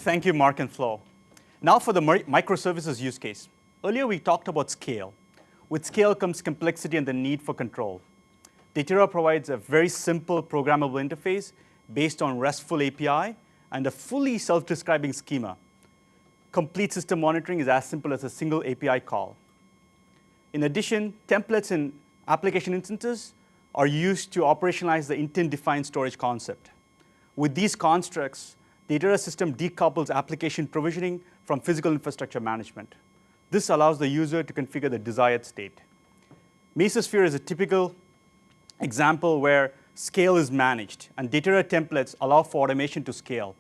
Thank you, Mark and Flo. Now for the microservices use case. Earlier we talked about scale. With scale comes complexity and the need for control. Datera provides a very simple programmable interface based on RESTful API and a fully self-describing schema. Complete system monitoring is as simple as a single API call. In addition, templates in application instances are used to operationalize the intent-defined storage concept. With these constructs, the Datera system decouples application provisioning from physical infrastructure management. This allows the user to configure the desired state. Mesosphere is a typical example where scale is managed, and Datera templates allow for automation to scale.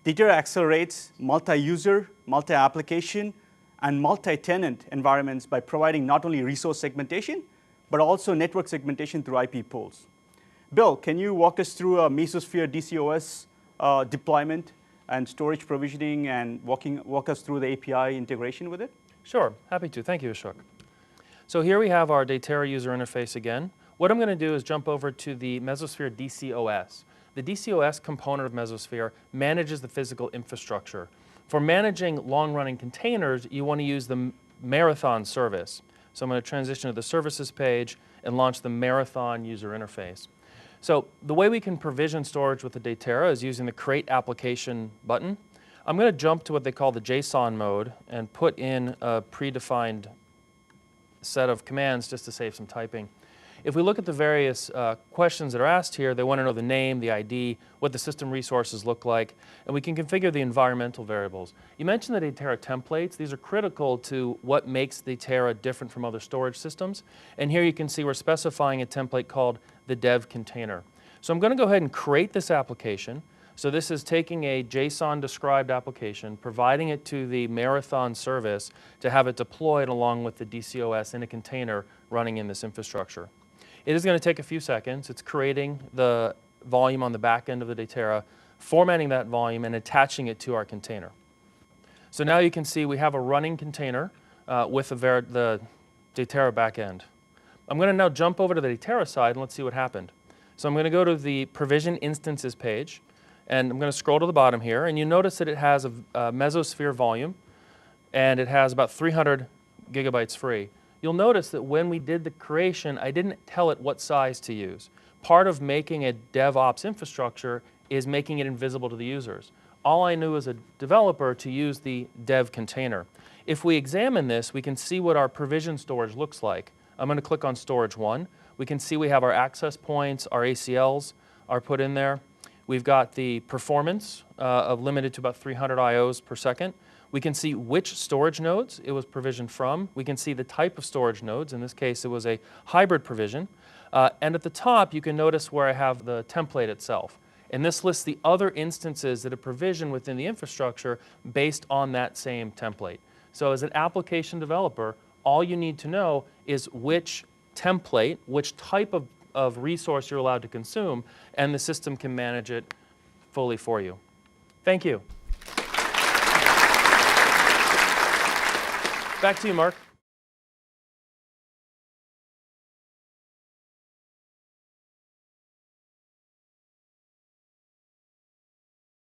Datera accelerates multi-user, multi-application, and multi-tenant environments by providing not only resource segmentation, but also network segmentation through IP pools. Bill, can you walk us through a Mesosphere DCOS deployment and storage provisioning and walk us through the API integration with it? Sure, happy to. Thank you, Ashok. So here we have our Datera user interface again. What I'm going to do is jump over to the Mesosphere DCOS. The DCOS component of Mesosphere manages the physical infrastructure. For managing long-running containers, you want to use the Marathon service. So I'm going to transition to the services page and launch the Marathon user interface. So the way we can provision storage with the Datera is using the Create Application button. I'm going to jump to what they call the JSON mode and put in a predefined set of commands just to save some typing. If we look at the various questions that are asked here, they want to know the name, the ID, what the system resources look like, and we can configure the environmental variables. You mentioned the Datera templates. These are critical to what makes Datera different from other storage systems. And here you can see we're specifying a template called the dev container. So I'm going to go ahead and create this application. So this is taking a JSON-described application, providing it to the Marathon service to have it deployed along with the DCOS in a container running in this infrastructure. It is going to take a few seconds. It's creating the volume on the back end of the Datera, formatting that volume, and attaching it to our container. So now you can see we have a running container with the Datera backend. I'm going to now jump over to the Datera side and let's see what happened. So I'm going to go to the Provision Instances page, and I'm going to scroll to the bottom here, and you notice that it has a Mesosphere volume, and it has about 300 gigabytes free. You'll notice that when we did the creation, I didn't tell it what size to use. Part of making a DevOps infrastructure is making it invisible to the users. All I knew as a developer to use the dev container. If we examine this, we can see what our provision storage looks like. I'm going to click on Storage 1. We can see we have our access points, our ACLs are put in there. We've got the performance of limited to about 300 IOs per second. We can see which storage nodes it was provisioned from. We can see the type of storage nodes. In this case, it was a hybrid provision. And at the top, you can notice where I have the template itself. And this lists the other instances that are provisioned within the infrastructure based on that same template. So as an application developer, all you need to know is which template, which type of resource you're allowed to consume, and the system can manage it fully for you. Thank you. Back to you, Mark.